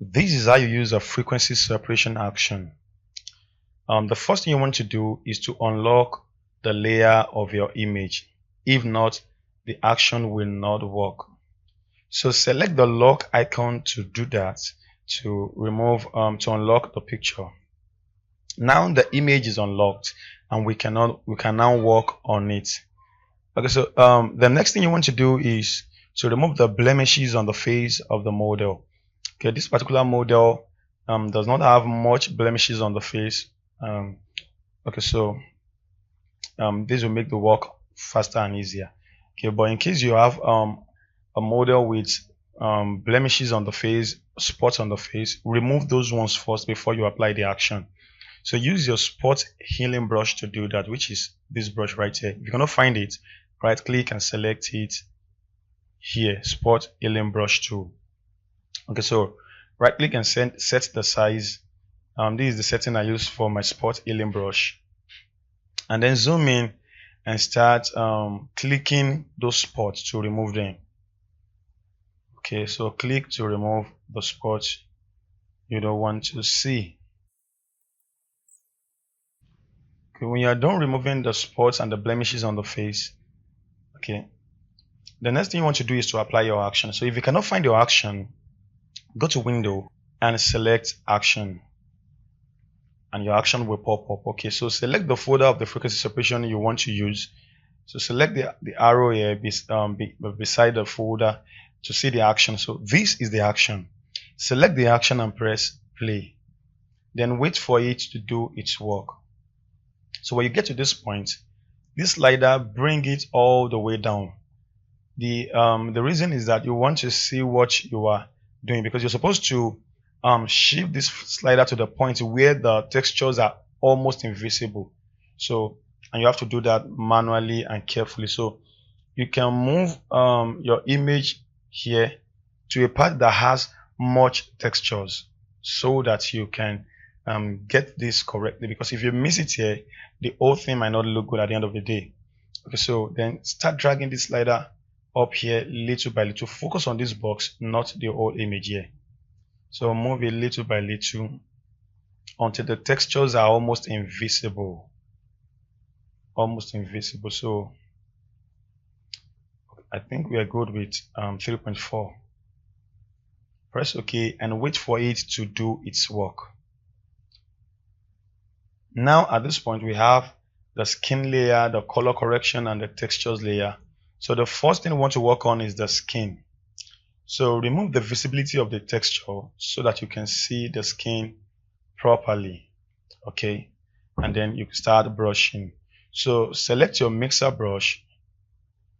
This is how you use a frequency separation action. The first thing you want to do is to unlock the layer of your image. If not, the action will not work. So select the lock icon to do that, to to unlock the picture. Now the image is unlocked and we can now work on it. Okay, so the next thing you want to do is to remove the blemishes on the face of the model. Okay, this particular model does not have much blemishes on the face. Okay, so this will make the work faster and easier. Okay, but in case you have a model with blemishes on the face, spots on the face, remove those ones first before you apply the action. So use your spot healing brush to do that, which is this brush right here. If you cannot find it, right click and select it here, spot healing brush tool. Okay, so right click and set the size. This is the setting I use for my spot healing brush, and then zoom in and start clicking those spots to remove them. Okay, so click to remove the spots you don't want to see. Okay, when you are done removing the spots and the blemishes on the face, okay, the next thing you want to do is to apply your action. So if you cannot find your action, go to window and select action, and your action will pop up. Okay, so select the folder of the frequency separation you want to use. So select the arrow here beside the folder to see the action. So this is the action. Select the action and press play. Then wait for it to do its work. So when you get to this point, this slider, bring it all the way down. The reason is that you want to see what you are doing, because you're supposed to shift this slider to the point where the textures are almost invisible. So, and you have to do that manually and carefully. So you can move your image here to a part that has much textures so that you can get this correctly, because if you miss it here, the whole thing might not look good at the end of the day. Okay, so then start dragging this slider up here little by little. Focus on this box, not the whole image here. So move it little by little until the textures are almost invisible. Almost invisible. So I think we are good with 3.4. Press OK and wait for it to do its work. Now at this point we have the skin layer, the color correction, and the textures layer. So the first thing we want to work on is the skin. So remove the visibility of the texture so that you can see the skin properly. Okay, and then you can start brushing. So select your mixer brush,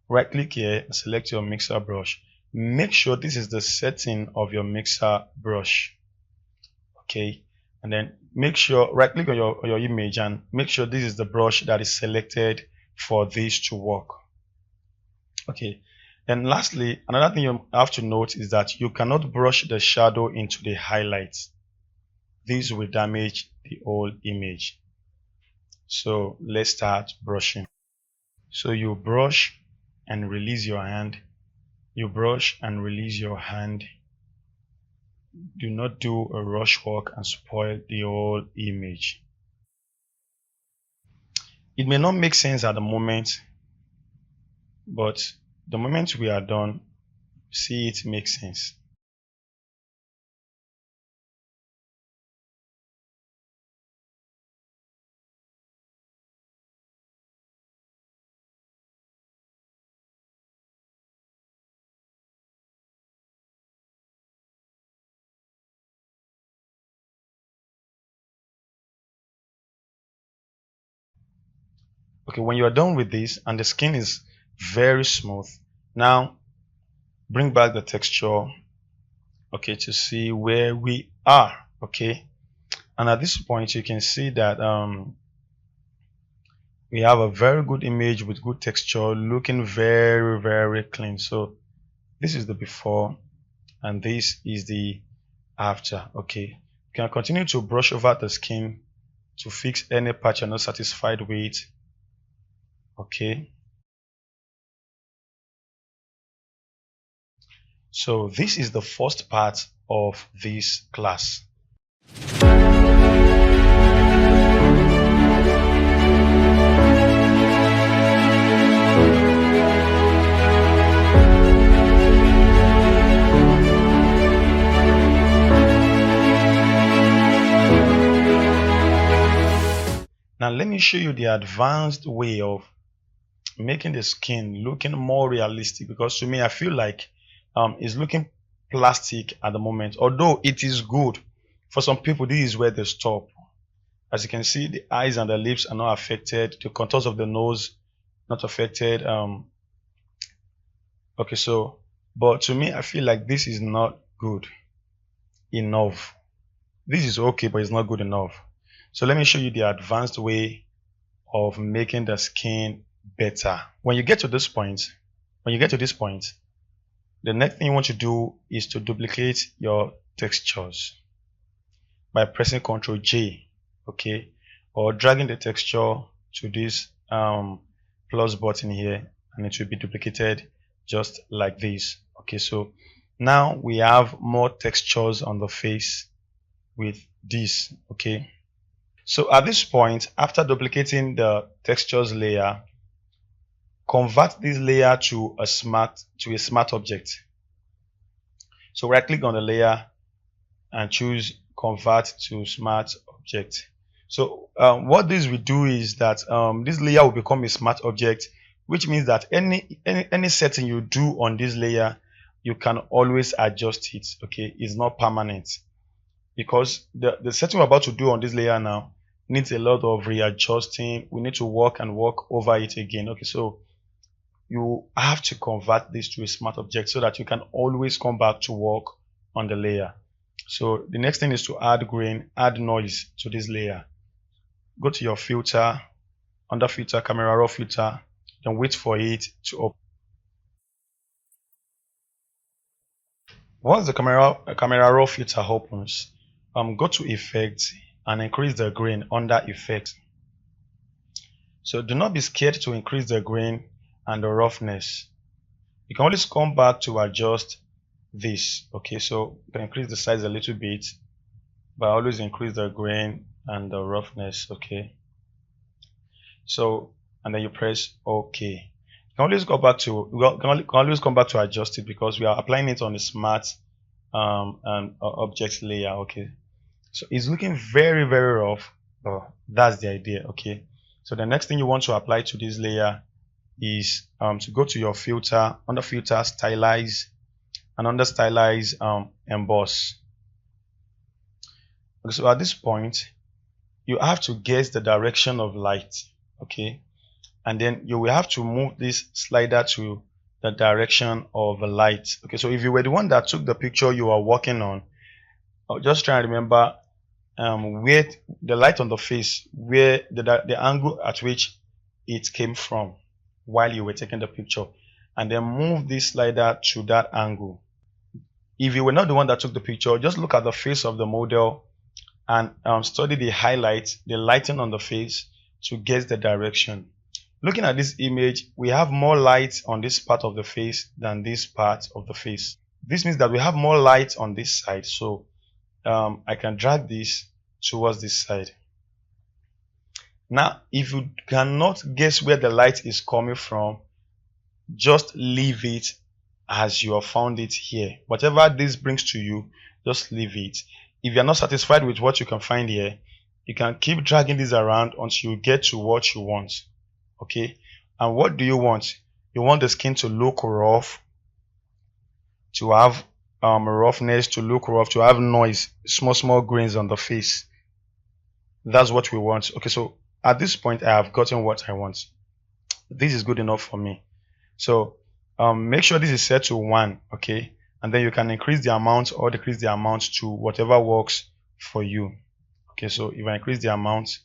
right click here and select your mixer brush. Make sure this is the setting of your mixer brush. Okay, and then make sure right click on your image and make sure this is the brush that is selected for this to work. Okay, and lastly, another thing you have to note is that you cannot brush the shadow into the highlights. This will damage the whole image. So let's start brushing. So you brush and release your hand. You brush and release your hand. Do not do a rush work and spoil the whole image. It may not make sense at the moment, but the moment we are done, see it makes sense. Okay, when you are done with this and the skin is very smooth, now bring back the texture, okay, to see where we are. Okay, and at this point you can see that we have a very good image with good texture, looking very clean. So this is the before and this is the after. Okay, you can continue to brush over the skin to fix any part you're not satisfied with. Okay, so this is the first part of this class. Now let me show you the advanced way of making the skin looking more realistic, because to me I feel like it's looking plastic at the moment, although it is good. For some people this is where they stop. As you can see, the eyes and the lips are not affected, the contours of the nose not affected. Okay, so but to me I feel like this is not good enough. This is okay, but it's not good enough. So let me show you the advanced way of making the skin better. When you get to this point, the next thing you want to do is to duplicate your textures by pressing Ctrl J, okay, or dragging the texture to this plus button here, and it will be duplicated just like this. Okay, so now we have more textures on the face with this. Okay, so at this point, after duplicating the textures layer, convert this layer to a smart object. So right click on the layer and choose convert to smart object. So what this will do is that this layer will become a smart object, which means that any setting you do on this layer, you can always adjust it. Okay, it's not permanent, because the setting we're about to do on this layer now needs a lot of readjusting. We need to work over it again. Okay, so you have to convert this to a smart object so that you can always come back to work on the layer. So the next thing is to add grain, add noise to this layer. Go to your filter, under filter, camera raw filter, then wait for it to open. Once the camera raw filter opens, go to effects and increase the grain under effects. So do not be scared to increase the grain and the roughness. You can always come back to adjust this. Okay, so you can increase the size a little bit, but always increase the grain and the roughness. Okay, so and then you press OK. You can always always come back to adjust it, because we are applying it on the smart and object layer. Okay, so it's looking very rough, but that's the idea. Okay, so the next thing you want to apply to this layer is to go to your filter, under filter, stylize, and under stylize, emboss. Okay, so at this point you have to guess the direction of light. Okay, and then you will have to move this slider to the direction of the light. Okay, so if you were the one that took the picture you are working on, just try and remember where the light on the face, where the angle at which it came from while you were taking the picture, and then move this slider to that angle. If you were not the one that took the picture, just look at the face of the model and study the highlights, the lighting on the face, to guess the direction. Looking at this image, we have more light on this part of the face than this part of the face. This means that we have more light on this side, so I can drag this towards this side. Now, if you cannot guess where the light is coming from, just leave it as you have found it here. Whatever this brings to you, just leave it. If you're not satisfied with what you can find here, you can keep dragging this around until you get to what you want. Okay, and what do you want? You want the skin to look rough, to have roughness, to look rough, to have noise, small grains on the face. That's what we want. Okay, so at this point I have gotten what I want. This is good enough for me. So make sure this is set to 1. Okay, and then you can increase the amount or decrease the amount to whatever works for you. Okay, so if I increase the amount,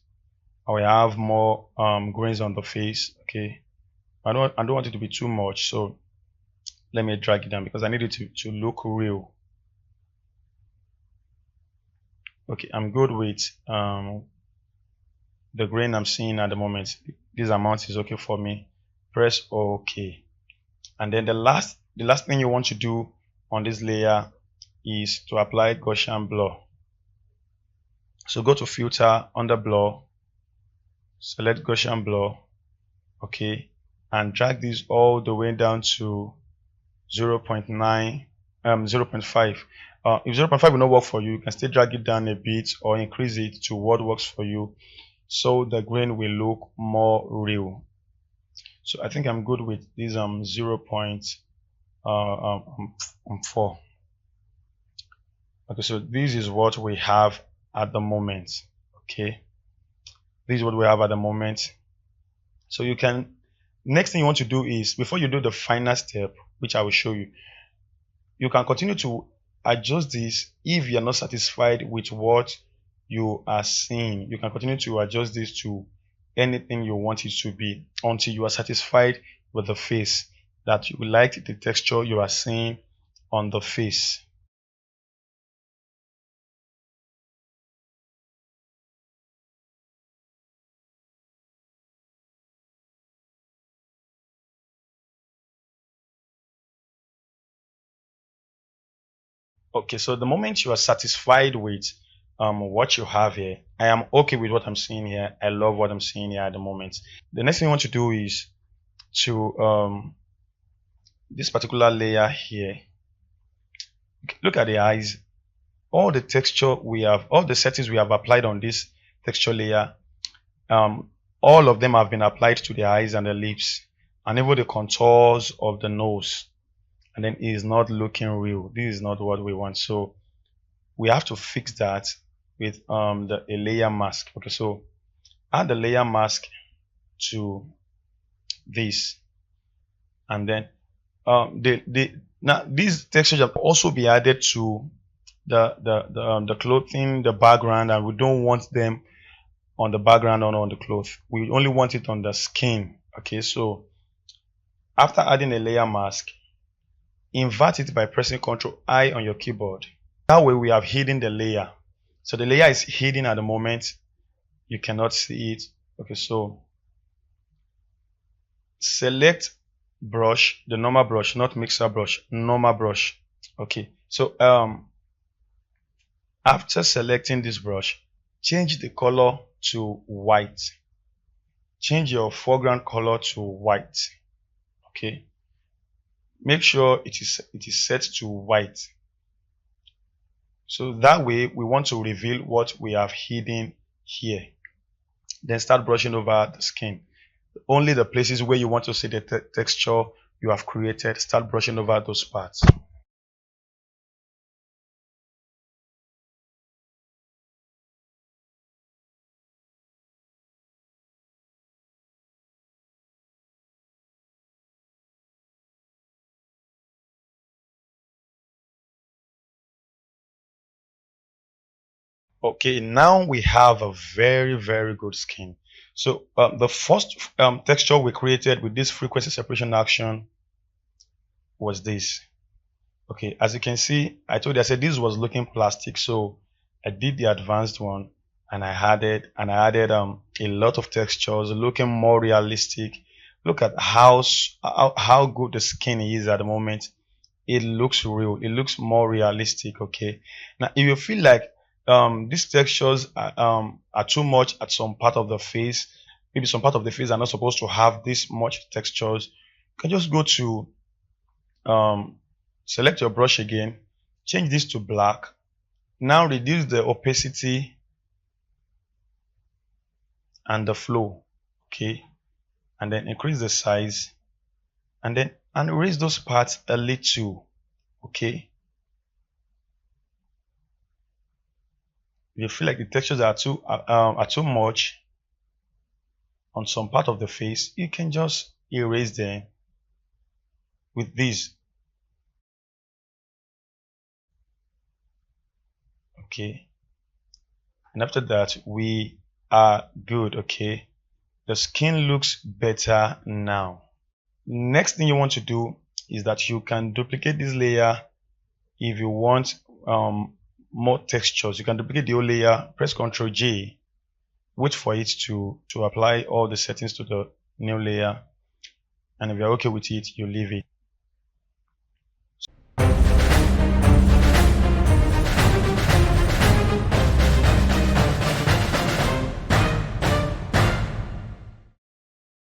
I will have more grains on the face. Okay, I don't want it to be too much, so let me drag it down because I need it to look real. Okay, I'm good with the grain I'm seeing at the moment. This amount is okay for me. Press OK, and then the last thing you want to do on this layer is to apply Gaussian blur. So go to filter, under blur, select Gaussian blur, okay, and drag this all the way down to 0.9, 0.5. If 0.5 will not work for you, you can still drag it down a bit or increase it to what works for you, so the grain will look more real. So I think I'm good with this 0.4. Okay, so this is what we have at the moment. Okay, this is what we have at the moment. So you can, next thing you want to do is, before you do the final step, which I will show you, you can continue to adjust this. If you are not satisfied with what you are seeing, you can continue to adjust this to anything you want it to be until you are satisfied with the face, that you like the texture you are seeing on the face. Okay, so the moment you are satisfied with what you have here, I am okay with what I'm seeing here, I love what I'm seeing here at the moment. The next thing you want to do is to this particular layer here, look at the eyes. All the texture we have, all the settings we have applied on this texture layer, all of them have been applied to the eyes and the lips, and even the contours of the nose, and then it is not looking real. This is not what we want, so we have to fix that with a layer mask. Okay, so add the layer mask to this, and then now these textures have also be added to the clothing, the background, and we don't want them on the background or on the cloth. We only want it on the skin. Okay, so after adding a layer mask, invert it by pressing Ctrl I on your keyboard. That way we have hidden the layer. So the layer is hidden at the moment, you cannot see it. Okay, so select brush, the normal brush, not mixer brush, normal brush. Okay, so after selecting this brush, change the color to white. Change your foreground color to white. Okay, make sure it is set to white. So that way we want to reveal what we have hidden here. Then start brushing over the skin. Only the places where you want to see the texture you have created, start brushing over those parts. Okay, now we have a very good skin. So the first texture we created with this frequency separation action was this. Okay, as you can see, I told you, I said this was looking plastic, so I did the advanced one, and I added a lot of textures, looking more realistic. Look at how good the skin is at the moment. It looks real, it looks more realistic. Okay, now if you feel like these textures are too much at some part of the face, maybe some part of the face are not supposed to have this much textures, you can just go to select your brush again, change this to black. Now reduce the opacity and the flow. Okay, and then increase the size, and then raise those parts a little. Okay, if you feel like the textures are too much on some part of the face, you can just erase them with this. Okay, and after that we are good. Okay, the skin looks better now. Next thing you want to do is that you can duplicate this layer. If you want more textures, you can duplicate the whole layer, press Ctrl J, wait for it to apply all the settings to the new layer, and if you're okay with it, you leave it.